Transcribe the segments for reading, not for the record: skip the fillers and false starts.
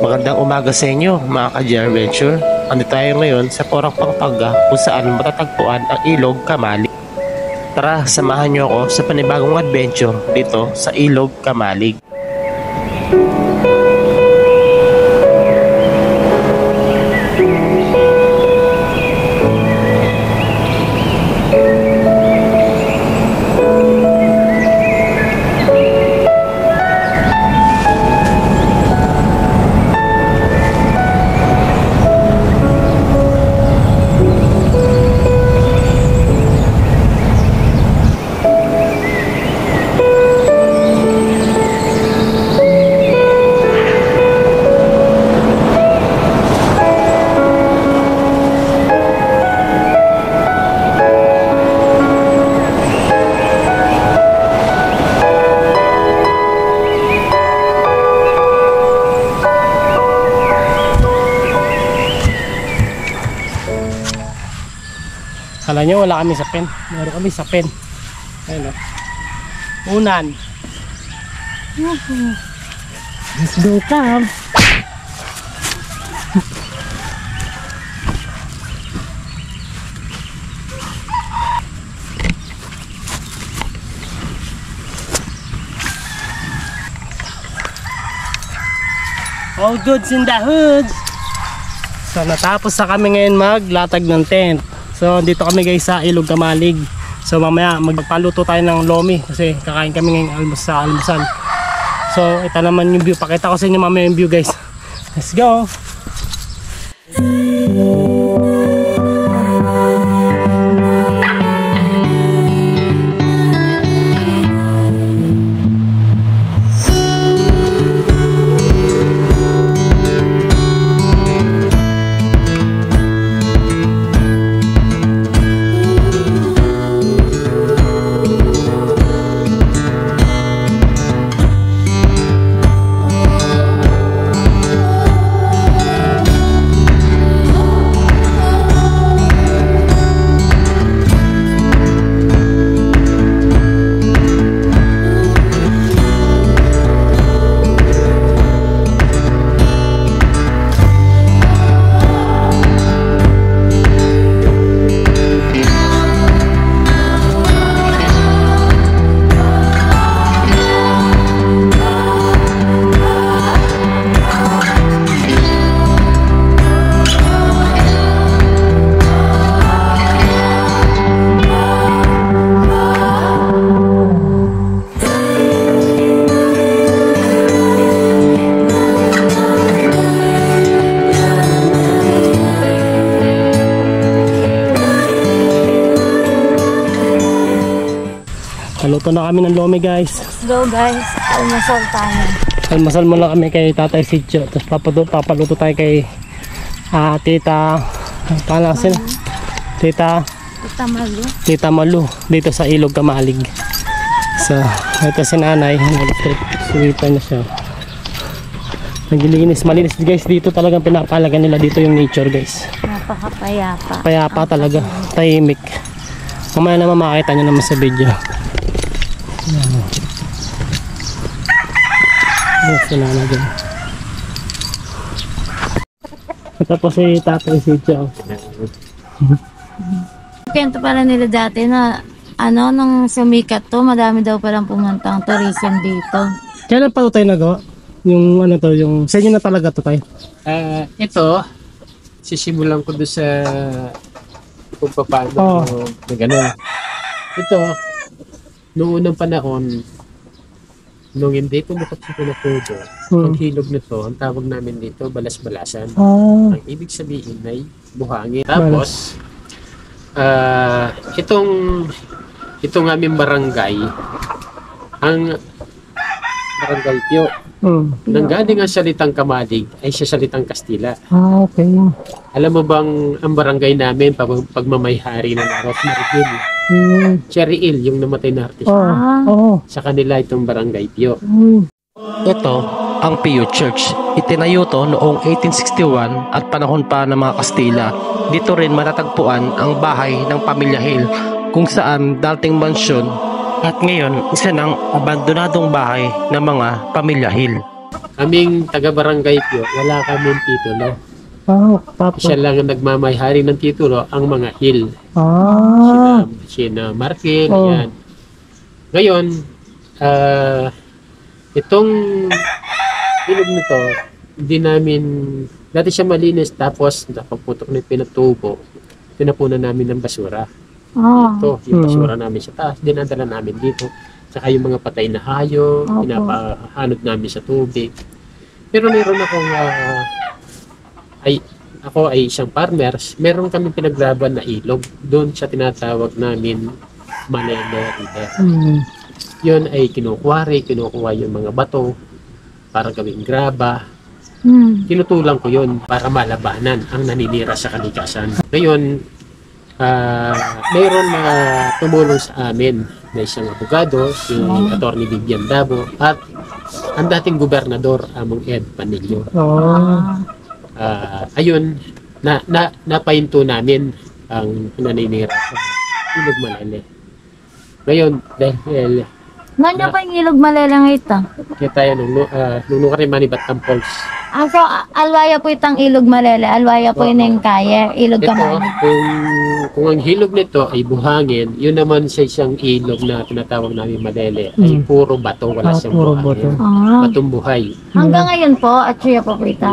Magandang umaga sa inyo mga ka-Adventure. Andito tayo ngayon sa Porac, Pampanga kung saan matatagpuan ang Ilog Kamalig. Tara, samahan nyo ako sa panibagong adventure dito sa Ilog Kamalig. Kala nyo wala kami sa pen, meron kami sa pen. Ayun o, unan. Let's go, Cam. All goods in the hood. So natapos na kami ngayon maglatag ng tent. So dito kami guys sa Ilog Kamalig. So mamaya magpaluto tayo ng lomi kasi kakain kami ngayong almusal. So ito naman yung view. Pakita ko sa inyo mamaya yung view guys. Let's go. Naluto na kami ng lomi guys. Let's go guys, almusal tayo. Almusal muna kami kay Tatay Sitio. Tapos papaluto tayo kay Tita Palasin. Tita Malu. Tita Malu dito sa Ilog Kamalig. So ito si nanay, nag-sweeper na siya. Naglilinis, malinis guys dito, talagang pinapalagan nila dito yung nature guys. Napakapayapa. Payapa talaga, tahimik. Mamaya naman makakita nyo naman sa video. Sila na dyan. Tapos si Tatay Sitio. Kwento pala nila dati na nung sumikat to, madami daw palang pumuntang tourism dito. Kailan pa ito tayo nagawa? Yung yung sa inyo na talaga to tayo? Ito, sisimulan ko doon sa kung paano na gano'n. Ito, noong unang panahon, nung hindi ito nakapagpupudo, ang hilog nito, ang tawag namin dito, balas-balasan. Ang ibig sabihin ay buhangin. Tapos, itong aming barangay, ang Barangay Pio. Nanggaling ang salitang Kamalig ay sa salitang Kastila. Okay. Alam mo bang ang barangay namin pagmamayari ng Rosemary Hill? Cherry Hill, yung namatay na artista. Oo. Sa kanila itong Barangay Pio. Ito ang Pio Church. Itinayo to noong 1861 at panahon pa ng mga Kastila. Dito rin matatagpuan ang bahay ng Pamilya Hill kung saan dating mansyon at ngayon isa ng abandonadong bahay ng mga Pamilya Hill. Kaming taga-Barangay Pio, wala kaming titulo. Tapos. Siya lang ang nagmamayari ng titulo, ang mga Hill. Sina Markel, yan. Ngayon, itong ilog nito, hindi namin, dati siya malinis, tapos nakaputok na pinatubo, pinapunan namin ng basura. Ito, yung basura namin sa taas, dinadala namin dito. Saka yung mga patay na hayop, pinapahanod namin sa tubig. Pero meron akong, ako ay isang farmers, meron kami pinaglaban na ilog. Doon siya tinatawag namin Malele River. Yun ay kinukuha yung mga bato para gawing graba. Tinutulang ko yun para malabanan ang naninira sa kalikasan. Ngayon, mayroon na tumulong sa amin na isang abogado, si Atty. Vivian Dabo, at ang dating gobernador, Among Ed Panilio. Ayun, napahinto namin ang naninira sa Ilog Malele. Ngayon, dahil Nanya pa yung ilog Malelang ito? kaya tayo nung rin manibat ng Falls. So, alwaya po itang ilog Malele. Alwaya po yun yung kaya. Ilog Ito, Kamalig. kung ang hilog nito ay buhangin, yun naman sa isang ilog na tinatawag namin Malele, ay puro bato, wala siyang puro buhangin. Batong buhay. Hanggang ngayon po, at siya po po ito.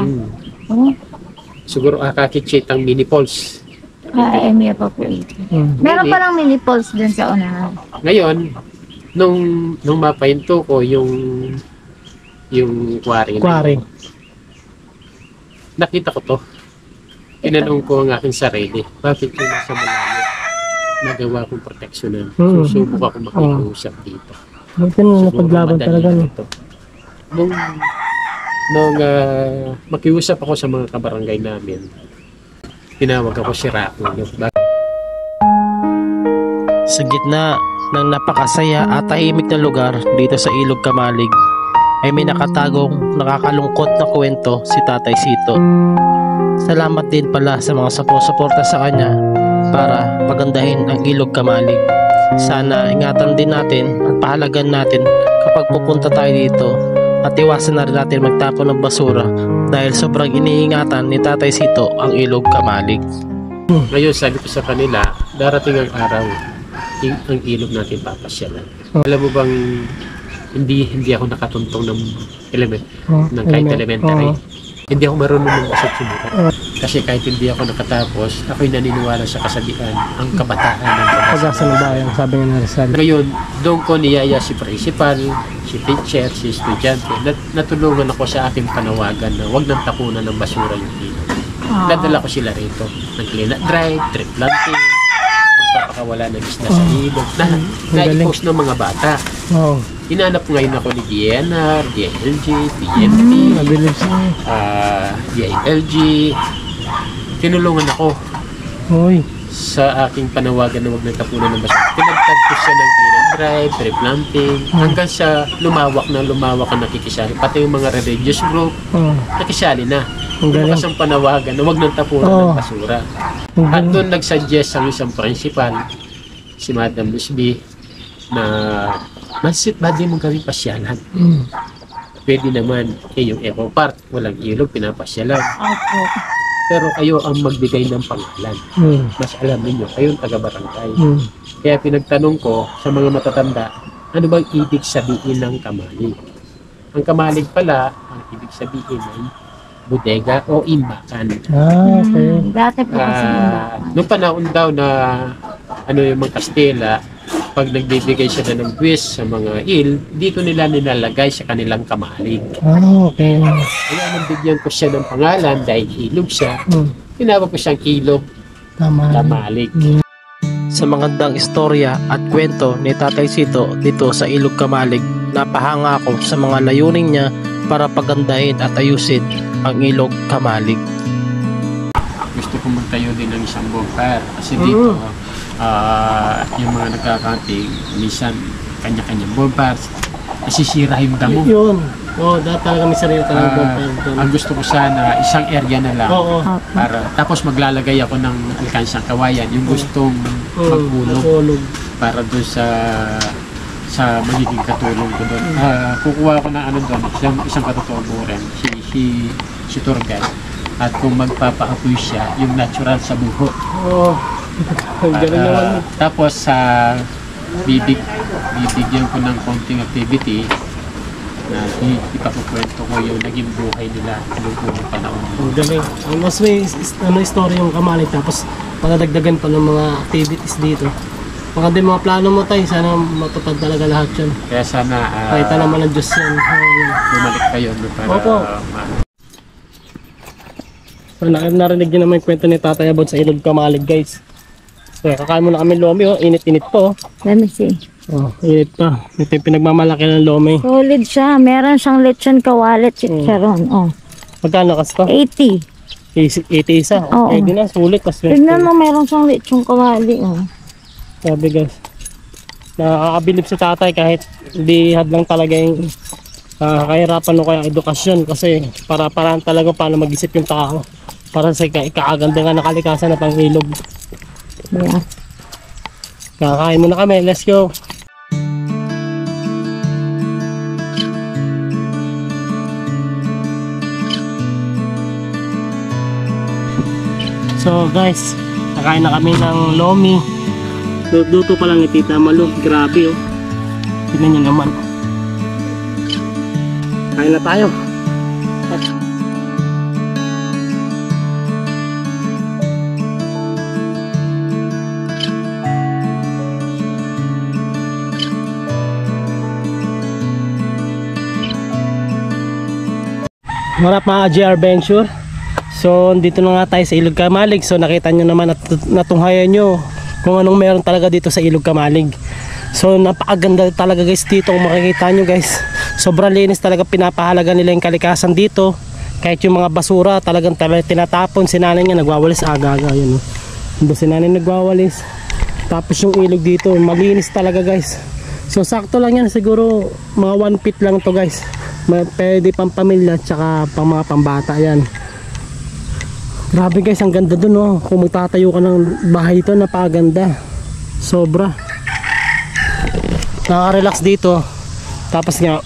Siguro kakitsit ang mini falls. Emiya po po ito. Meron palang mini falls dun sa unahan. Ngayon, nung mapahinto ko yung quarry. Nakita ko to. Tinanong ko ang aking sarili, bakit yung nasa malayo nagawa kong proteksyonan? Susubok ako makikusap dito. Buti na napaglaban talaga. Nung makiusap ako sa mga kabarangay namin, tinawag ako si Rakulo. Sa gitna ng napakasaya at tahimik na lugar dito sa Ilog Kamalig ay may nakatagong nakakalungkot na kwento si Tatay Sito. Salamat din pala sa mga suporta sa kanya para pagandahin ang Ilog Kamalig. Sana ingatan din natin at pahalagan natin kapag pupunta tayo dito at iwasan na rin natin magtapon ng basura dahil sobrang iniingatan ni Tatay Sito ang Ilog Kamalig. Ngayon sabi ko sa kanila, darating ang araw, ang ilog natin papasyalan. Alam mo bang hindi ako nakatuntong ng kahit elementary. Hindi ako marunong mag-asat sumulat. Kasi kahit hindi ako nakatapos, ako'y naniniwala sa kasabihan, ang kabataan ng Pag-asa ng bayan, sabi nga na Rizal. Ngayon, doon ko niyaya si principal, si teacher, si estudyante. Natulungan ako sa aking panawagan na huwag nang tapunan ng basura yung ilog. Nadala ko sila rito. Nag-clean up drive, tree planting, pagpapakawala ng isda sa ilog. Na-post ng mga bata. Hinanap ngayon ako ni DNR, DLG, PNP, DILG. Tinulungan ako sa aking panawagan na huwag nang tapunan ng basura. Pinagtag ko siya ng clean up drive, tree planting, hanggang sa lumawak ang nakikisali. Pati yung mga religious group, nakisali na. Bukas ang panawagan na huwag nang tapunan ng basura. At doon nagsuggest ang isang principal, si Madam Lusby, na masit ba di mong kami pasyalan? Pwede naman, yung Eco Park, walang ilog, pinapasyalan. Pero kayo ang magbigay ng pangalan. Mas alam ninyo, kayo ang taga-barangay. Kaya pinagtanong ko sa mga matatanda, ano bang ibig sabihin ng Kamalig? Ang Kamalig pala, ang ibig sabihin ay bodega o imbakan. Dati po kasi Noong panahon daw na yung mga Kastila, pag nagbibigay sila ng buwis sa mga hill, dito nila nilalagay sa kanilang Kamalig. Kaya nabigyan ko siya ng pangalan dahil ilog siya. Tinawag ko siyang Ilog Kamalig. Sa magandang istorya at kwento ni Tatay Sito dito sa Ilog Kamalig napahanga ako sa mga layunin niya para pagandahin at ayusin ang ilog Kamalig. Gusto ko magtayo din ng isang bonfire kasi dito yung mga nagkakanting minsan kanya-kanyang bonfire nasisira yung damo. Yun. Dahil talaga may sarili talaga bonfire doon. Ang gusto ko sana isang area na lang para tapos maglalagay ako ng alkansang kawayan yung gustong maghulog para doon sa magiging katulong ko doon. Kukuha ko ng ano doon, isang katutulong ko rin, si Turgay. At kung magpapaapoy siya, yung natural sa buho. Ganun naman. Tapos bibigyan ko ng konting activity na ipapukwento ko yung naging buhay nila noong unang panahon. Galing. Mas may story yung Kamalig, tapos patadagdagan pa ng mga activities dito. Baka din mga plano mo tayo, sana matupad talaga lahat yun. Kaya sana Kahit naman ng Diyos yan. bumalik kayo para Opo. Narinig nyo naman yung kwento ni Tatay about sa ilog Kamalig, guys. So, kakain muna kami lomi, init-init po. Let me see. Init pa. Ito yung pinagmamalaki ng lomi. Solid siya. Meron siyang lechon kawalit chicharon. Magkano kas to? 80. 80 isa. Oo. Pwede na, sulit. Tignan mo, meron siyang lechon kawali. Sabi guys, nakakabilib si Tatay kahit hindi hadlang talaga yung kahirapan o kaya edukasyon, kasi para-paraan talaga paano mag-isip yung tao para sa ikakaganda nga ng kalikasan at ang ilog. Yeah. Kakain muna kami, let's go! So guys, nakain na kami ng lomi. Luto pa lang ni Tita Malu, grabe tignan nyo naman. Kain na tayo. Marap mga JR Venture. So dito na nga tayo sa Ilog Kamalig. So nakita nyo naman at natunghayan nyo kung anong meron talaga dito sa Ilog Kamalig. So napakaganda talaga guys dito, kung makikita nyo guys. Sobrang linis talaga, pinapahalaga nila yung kalikasan dito. Kahit yung mga basura talagang tinatapon. Si nanay niya nagwawalis aga-aga yun. Doon si nanay nagwawalis. Tapos yung ilog dito malinis talaga guys. So sakto lang yan, siguro mga 1 feet lang to guys. Pwede pang pamilya tsaka pang mga pambata yan. Grabe guys, ang ganda dun kung magtatayo ka ng bahay ito, napakaganda. Sobra. Nakaka-relax dito. Tapos nga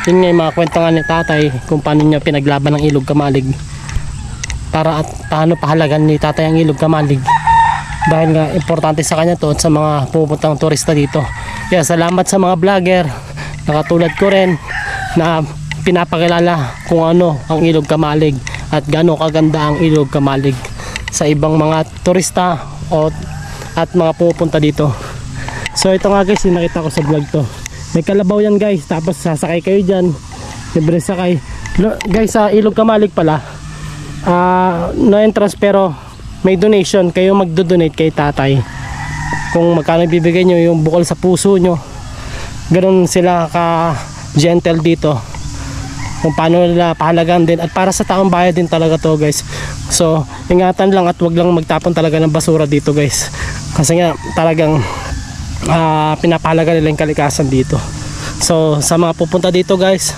yun nga yung mga kwento nga ni Tatay kung paano niya pinaglaban ng Ilog Kamalig, para at paano pahalagan ni Tatay ang Ilog Kamalig, dahil nga importante sa kanya to at sa mga pupuntang turista dito. Kaya salamat sa mga vlogger na katulad ko rin na pinapakilala kung ano ang Ilog Kamalig at gaano kaganda ang Ilog Kamalig sa ibang mga turista at mga pupunta dito. So ito nga guys, yung nakita ko sa vlog to, may kalabaw yan guys, tapos sasakay kayo dyan, libre sakay guys. Sa Ilog Kamalig pala no entrance, pero may donation, kayo magdo-donate kay Tatay kung magkano ibibigay nyo, yung bukol sa puso nyo. Ganun sila ka gentle dito kung paano nila pahalagan din, at para sa taong bayan din talaga to guys. So ingatan lang at wag lang magtapon talaga ng basura dito guys, kasi nga talagang pinapahalaga nila yung kalikasan dito. So sa mga pupunta dito guys,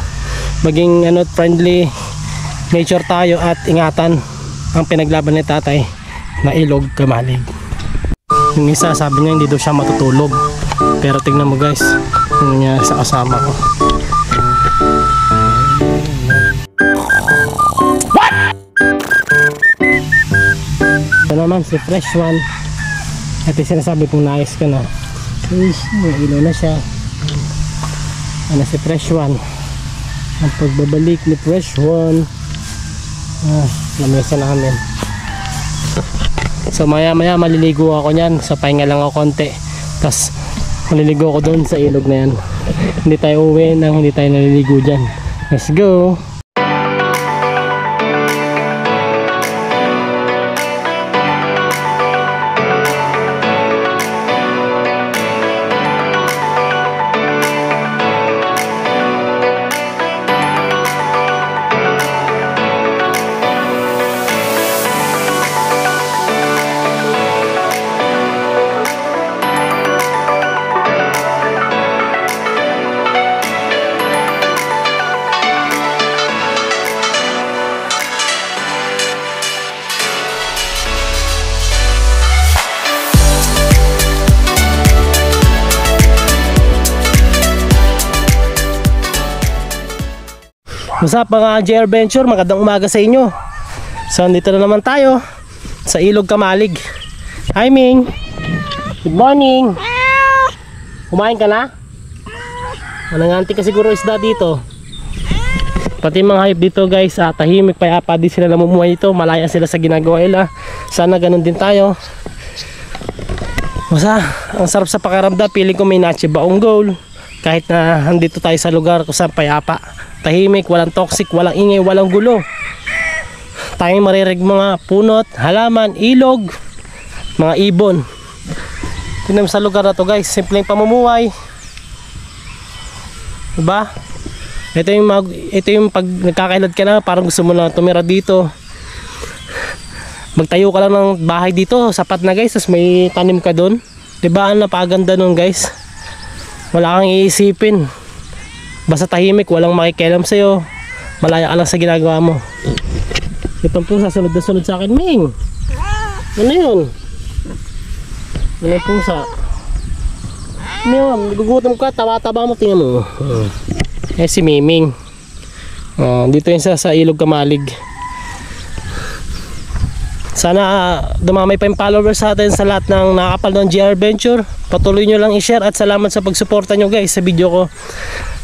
maging friendly nature tayo at ingatan ang pinaglaban ni Tatay na Ilog Kamalig. Yung isa sabi niya hindi daw siya matutulog, pero tingnan mo guys yung sa kasama ko. Ito naman si Fresh One. Ito yung sinasabi kong naayos ka na. Ilaw na siya. Ano si Fresh One, ang pagbabalik ni Fresh One. Lamesa namin. So maya maya maliligo ako nyan. So pahinga lang ako konti, tapos maliligo ako doon sa ilog na yan. Hindi tayo uwi nang hindi tayo naliligo dyan. Let's go. What's up mga JR Venture, magandang umaga sa inyo. So dito na naman tayo sa Ilog Kamalig. Hi Ming, good morning. Kumain ka na? Nanganganti ka siguro isda dito. Pati mga hayop dito guys, tahimik, payapa di sila namumuhay dito. Malaya sila sa ginagawa nila. Sana ganun din tayo. Basta, ang sarap sa pakiramdam. Feeling ko may na-achieve akong goal. Kahit na andito tayo sa lugar kung saan payapa, tahimik, walang toxic, walang ingay, walang gulo. Tayong maririg mga punot, halaman, ilog, mga ibon. Tingnan mo sa lugar na to guys, simpleng pamumuhay. Diba? Ito yung pag nagkakailad ka na, parang gusto mo na tumira dito. Magtayo ka lang ng bahay dito, sapat na guys, tapos may tanim ka doon. Diba? Ang napaganda nun guys. Wala kang iisipin. Basta tahimik, walang makikialam sa'yo. Malaya ka lang sa ginagawa mo. Itong pusa, sunod na sunod sa akin, Ming. Ano yun? Ano yung pusa? Ming, nagugutom ka, tawa-taba mo, tingnan mo. Si Miming. Dito yun sa Ilog Kamalig. Sana dumamay pa yung followers sa atin sa lahat ng nakakapal ng JR Venture. Patuloy nyo lang i-share at salamat sa pagsuporta nyo guys sa video ko.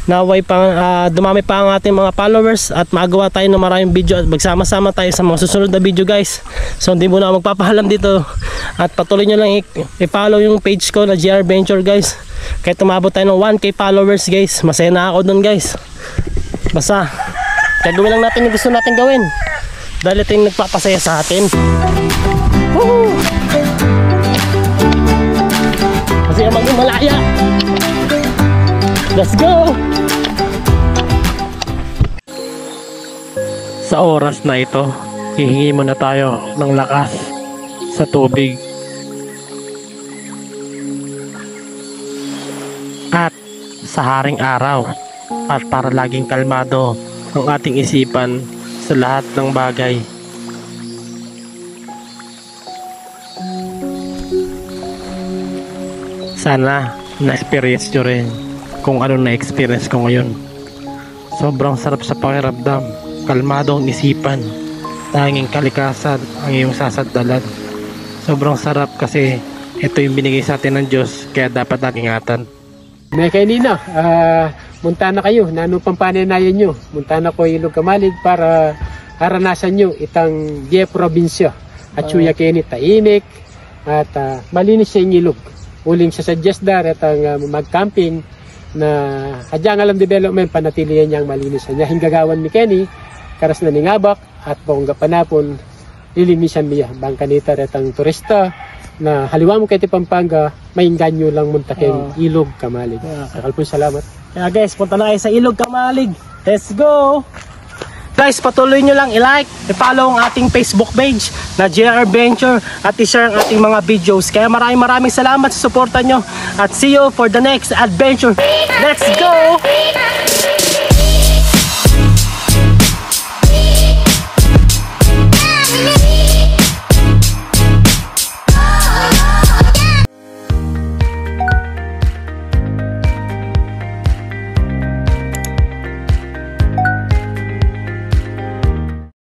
Naway pa, dumami pa ang ating mga followers at magawa tayo ng maraming video at magsama-sama tayo sa mga susunod na video guys. So hindi muna ako magpapahalam dito at patuloy nyo lang i-follow yung page ko na JR Venture guys. Kahit tumabot tayo ng 1k followers guys, masaya na ako dun guys. Basta gagawin lang natin yung gusto natin gawin dahil ito yung nagpapasaya sa atin. Woohoo! Kasi maging malaya. Let's go! Sa oras na ito, hihingi muna tayo ng lakas sa tubig. At sa haring araw. At para laging kalmado ang ating isipan sa lahat ng bagay. Sana na-experience nyo rin kung ano na-experience ko ngayon. Sobrang sarap sa pakiramdam, kalmado ang isipan, tanging kalikasan ang iyong sasaddalan. Sobrang sarap kasi ito yung binigay sa atin ng Diyos, kaya dapat nating ingatan. May kayo nino, munta na kayo, nano pang pananayan nyo. Munta na ko Ilog Kamalig para haranasan nyo itang Gie Provincia. At suya kini taimik at malinis siya yung ilog. Uling sa suggest dar at ang mag-camping na hadyang alam development panatilian niyang malinis niya. Hinggagawan ni Kenny, karas na ningabak at bongga panapon, lilinisan niya. Bangkanita at ang turista na haliwa mo kay Pampanga, may ganyo lang muntakin Ilog Kamalig. Sakalpon salamat. Kaya guys, punta na kayo sa Ilog Kamalig. Let's go! Guys, patuloy nyo lang i-like, i-follow ang ating Facebook page na JR Venture at i-share ang ating mga videos. Kaya maraming salamat sa suporta nyo at see you for the next adventure. Let's go!